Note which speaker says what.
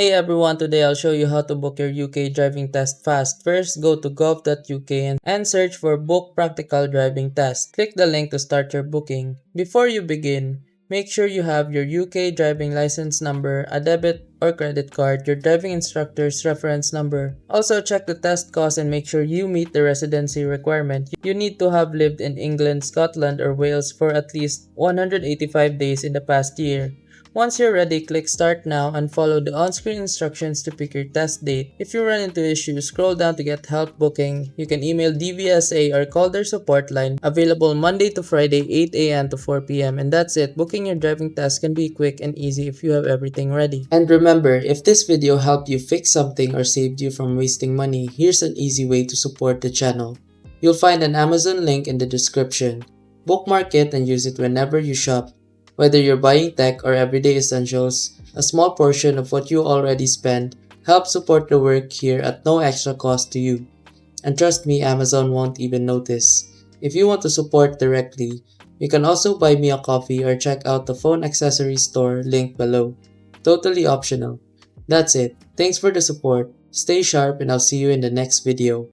Speaker 1: Hey everyone, today I'll show you how to book your UK driving test fast. First, go to gov.uk and search for Book Practical Driving Test. Click the link to start your booking. Before you begin, make sure you have your UK driving license number, a debit or credit card, your driving instructor's reference number. Also, check the test cost and make sure you meet the residency requirement. You need to have lived in England, Scotland, or Wales for at least 185 days in the past year. Once you're ready, click Start Now and follow the on-screen instructions to pick your test date. If you run into issues, scroll down to get help booking. You can email DVSA or call their support line, available Monday to Friday 8 a.m. to 4 p.m. And that's it. Booking your driving test can be quick and easy if you have everything ready. And remember, if this video helped you fix something or saved you from wasting money, here's an easy way to support the channel. You'll find an Amazon link in the description. Bookmark it and use it whenever you shop. Whether you're buying tech or everyday essentials, a small portion of what you already spend helps support the work here at no extra cost to you. And trust me, Amazon won't even notice. If you want to support directly, you can also buy me a coffee or check out the phone accessory store linked below. Totally optional. That's it. Thanks for the support. Stay sharp and I'll see you in the next video.